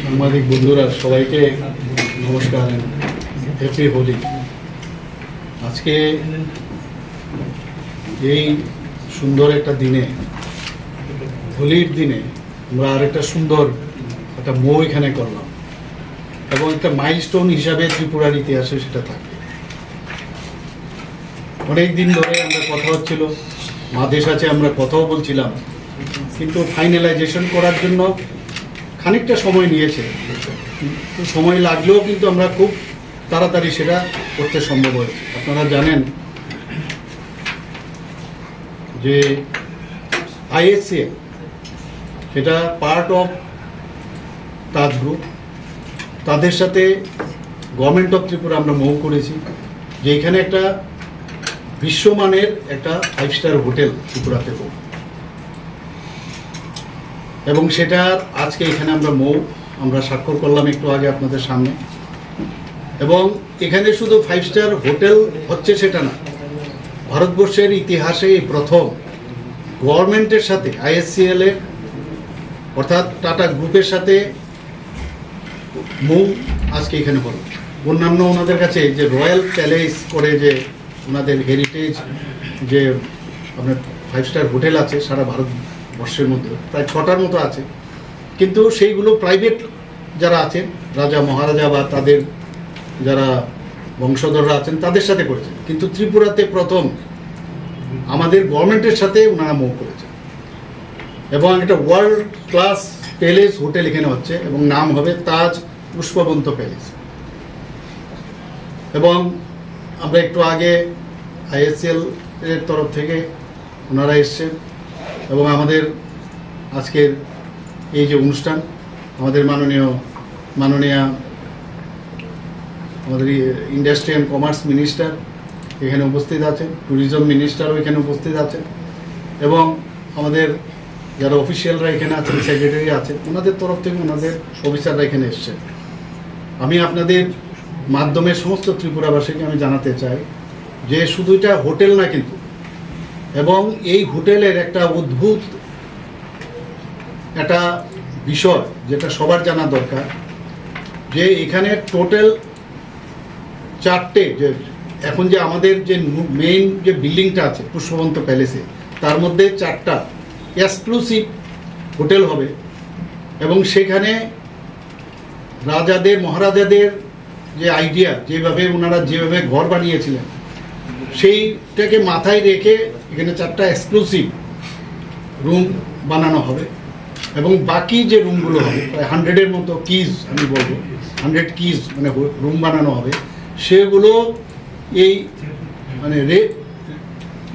সাংবাদিক বন্ধুরা সবাইকে নমস্কার, হ্যাপি হোলি। আজকে এই সুন্দর একটা দিনে, হোলির দিনে আমরা আরেকটা সুন্দর একটা মৌ এখানে করলাম এবং একটা মাইলস্টোন হিসাবে ত্রিপুরার ইতিহাসে সেটা থাকবে। অনেক দিন ধরে আমরা কথা হচ্ছিল, মা দেশ আছে, আমরা কথাও বলছিলাম, কিন্তু ফাইনালাইজেশন করার জন্য খানিকটা সময় নিয়েছে। সময় লাগলেও কিন্তু আমরা খুব তাড়াতাড়ি সেটা করতে সম্ভব হয়েছে। আপনারা জানেন যে আইএসসিএল সেটা পার্ট অফ তাজ গ্রুপ, তাদের সাথে গভর্নমেন্ট অফ ত্রিপুরা আমরা মৌ করেছি যে এখানে একটা বিশ্বমানের একটা 5 স্টার হোটেল ত্রিপুরাতে হোক, এবং সেটা আজকে এখানে আমরা স্বাক্ষর করলাম একটু আগে আপনাদের সামনে। এবং এখানে শুধু 5 স্টার হোটেল হচ্ছে সেটা না, ভারতবর্ষের ইতিহাসে এই প্রথম গভর্নমেন্টের সাথে আইএসসিএল এর অর্থাৎ টাটা গ্রুপের সাথে মৌ আজকে এখানে হলো। অন্যান্য ওনাদের কাছে যে রয়্যাল প্যালেস করে যে ওনাদের হেরিটেজ যে আপনার 5 স্টার হোটেল আছে সারা ভারতবর্ষের মধ্যে প্রায় 6টার মতো আছে, কিন্তু সেইগুলো প্রাইভেট যারা আছেন, রাজা মহারাজা বা তাদের যারা বংশধররা আছেন তাদের সাথে করেছেন, কিন্তু ত্রিপুরাতে প্রথম আমাদের গভর্নমেন্টের সাথে ওনারা মৌ করেছেন। এবং একটা ওয়ার্ল্ড ক্লাস প্যালেস হোটেল এখানে হচ্ছে এবং নাম হবে তাজ পুষ্পবন্ত প্যালেস। এবং আমরা একটু আগে আইএসএল এর তরফ থেকে ওনারা এসছেন এবং আমাদের আজকের এই যে অনুষ্ঠান, আমাদের মাননীয় আমাদের ইন্ডাস্ট্রি অ্যান্ড কমার্স মিনিস্টার এখানে উপস্থিত আছেন, ট্যুরিজম মিনিস্টারও এখানে উপস্থিত আছেন, এবং আমাদের যারা অফিসিয়ালরা এখানে আছেন, সেক্রেটারি আছেন, ওনাদের তরফ থেকে ওনাদের অফিসাররা এখানে এসছেন। আমি আপনাদের মাধ্যমে সমস্ত ত্রিপুরাবাসীকে আমি জানাতে চাই যে শুধু এটা হোটেল না কিন্তু, এবং এই হোটেলের একটা অদ্ভুত একটা বিষয় যেটা সবার জানা দরকার, যে এখানে টোটাল 4টে, যে এখন যে আমাদের যে মেইন যে বিল্ডিংটা আছে পুষ্পবন্ত প্যালেসে, তার মধ্যে 4টা এক্সক্লুসিভ হোটেল হবে। এবং সেখানে রাজাদের মহারাজাদের যে আইডিয়া, ওনারা যেভাবে ঘর বানিয়েছিলেন সেইটাকে মাথায় রেখে এখানে 4টা এক্সক্লুসিভ রুম বানানো হবে। এবং বাকি যে রুমগুলো হবে প্রায় 100-এর মতো কিজ, আমি বলবো 100 কিজ মানে রুম বানানো হবে, সেগুলো এই মানে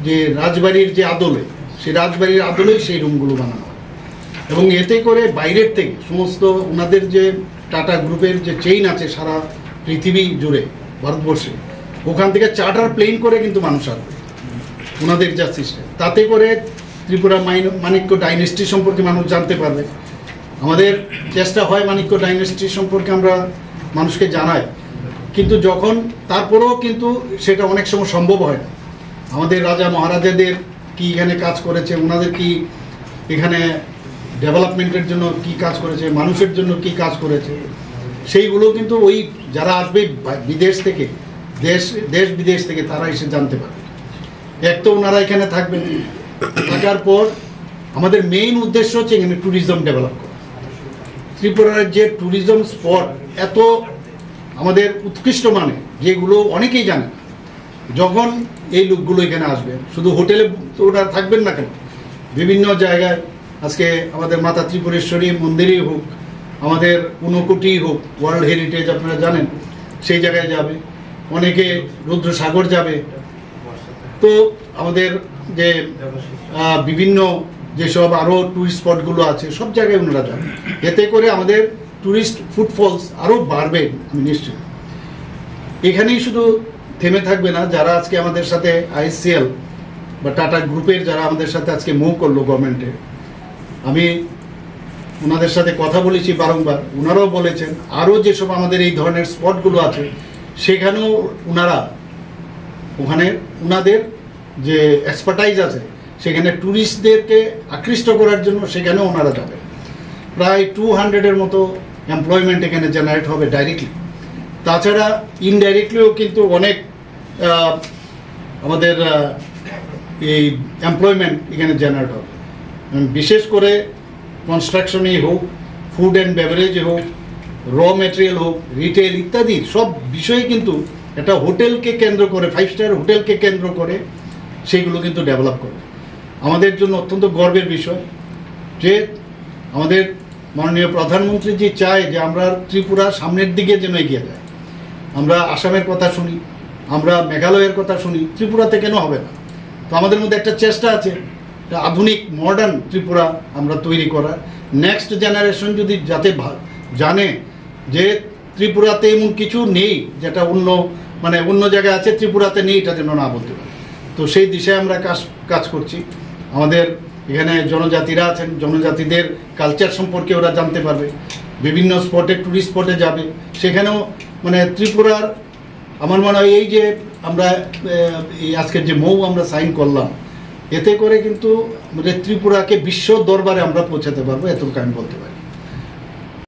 যে রাজবাড়ির যে আদলে, সেই রাজবাড়ির আদলেই সেই রুমগুলো বানানো হবে। এবং এতে করে বাইরের থেকে সমস্ত ওনাদের যে টাটা গ্রুপের যে চেইন আছে সারা পৃথিবী জুড়ে ভারতবর্ষে, ওখান থেকে চার্টার প্লেন করে কিন্তু মানুষ আসবে ওনাদের যা সিস্টেম, তাতে করে ত্রিপুরা মাণিক্য ডাইনেস্টি সম্পর্কে মানুষ জানতে পারবে। আমাদের চেষ্টা হয় মাণিক্য ডাইনেস্টি সম্পর্কে আমরা মানুষকে জানাই, কিন্তু যখন তারপরেও কিন্তু সেটা অনেক সময় সম্ভব হয় না। আমাদের রাজা মহারাজাদের কি এখানে কাজ করেছে, ওনাদের কি এখানে ডেভেলপমেন্টের জন্য কি কাজ করেছে, মানুষের জন্য কি কাজ করেছে, সেইগুলো কিন্তু ওই যারা আসবে বিদেশ থেকে, দেশ বিদেশ থেকে তারা এসে জানতে পারবে। এক তো ওনারা এখানে থাকবেন, থাকার পর আমাদের মেইন উদ্দেশ্য হচ্ছে এখানে ট্যুরিজম ডেভেলপ করা। ত্রিপুরার যে ট্যুরিজম স্পট এত আমাদের উৎকৃষ্ট মানে, যেগুলো অনেকেই জানে, যখন এই লোকগুলো এখানে আসবে, শুধু হোটেলে তো ওরা থাকবেন না কেন, বিভিন্ন জায়গায় আজকে আমাদের মাতা ত্রিপুরেশ্বরী মন্দিরই হোক, আমাদের ঊনকোটি হোক, ওয়ার্ল্ড হেরিটেজ আপনারা জানেন, সেই জায়গায় যাবে, অনেকে রুদ্রসাগর যাবে। তো আমাদের যে বিভিন্ন যেসব আরও ট্যুরিস্ট স্পটগুলো আছে সব জায়গায় ওনারা যাবে, এতে করে আমাদের ট্যুরিস্ট ফুটফলস আরও বাড়বে। আমি নিশ্চিত এখানেই শুধু থেমে থাকবে না। যারা আজকে আমাদের সাথে আইএসসিএল বা টাটা গ্রুপের যারা আমাদের সাথে আজকে মুভ করলো গভর্নমেন্টে, আমি ওনাদের সাথে কথা বলেছি বারংবার, ওনারাও বলেছেন আরও যেসব আমাদের এই ধরনের স্পটগুলো আছে সেখানেও ওখানে ওনাদের যে এক্সপার্টাইজ আছে সেখানে ট্যুরিস্টদেরকে আকৃষ্ট করার জন্য সেখানেও ওনারা যাবেন। প্রায় 200-এর মতো এমপ্লয়মেন্ট এখানে জেনারেট হবে ডাইরেক্টলি। তাছাড়া ইনডাইরেক্টলিও কিন্তু অনেক আমাদের এই এমপ্লয়মেন্ট এখানে জেনারেট হবে। বিশেষ করে কনস্ট্রাকশনই হোক, ফুড অ্যান্ড বেভারেজে হোক, র মেটেরিয়াল হোক, রিটেল ইত্যাদি সব বিষয়ে কিন্তু একটা হোটেলকে কেন্দ্র করে, 5 স্টার হোটেলকে কেন্দ্র করে সেইগুলো কিন্তু ডেভেলপ করে। আমাদের জন্য অত্যন্ত গর্বের বিষয় যে আমাদের মাননীয় প্রধানমন্ত্রী যে চায় যে আমরা ত্রিপুরা সামনের দিকে যেন এগিয়ে যায়। আমরা আসামের কথা শুনি, আমরা মেঘালয়ের কথা শুনি, ত্রিপুরাতে কেন হবে না? তো আমাদের মধ্যে একটা চেষ্টা আছে আধুনিক মডার্ন ত্রিপুরা আমরা তৈরি করার। নেক্সট জেনারেশন যদি যাতে জানে যে ত্রিপুরাতে এমন কিছু নেই যেটা অন্য জায়গায় আছে, ত্রিপুরাতে নেই, এটা যেন না বলতে পারে। তো সেই দিশায় আমরা কাজ করছি। আমাদের এখানে জনজাতিরা আছেন, জনজাতিদের কালচার সম্পর্কে ওরা জানতে পারবে, বিভিন্ন স্পটে, টুরিস্ট স্পটে যাবে, সেখানেও ত্রিপুরার আমার মনে হয় এই যে আমরা এই আজকের যে মৌ আমরা সাইন করলাম, এতে করে কিন্তু ত্রিপুরাকে বিশ্ব দরবারে আমরা পৌঁছাতে পারবো, এতটুকু আমি বলতে পারি।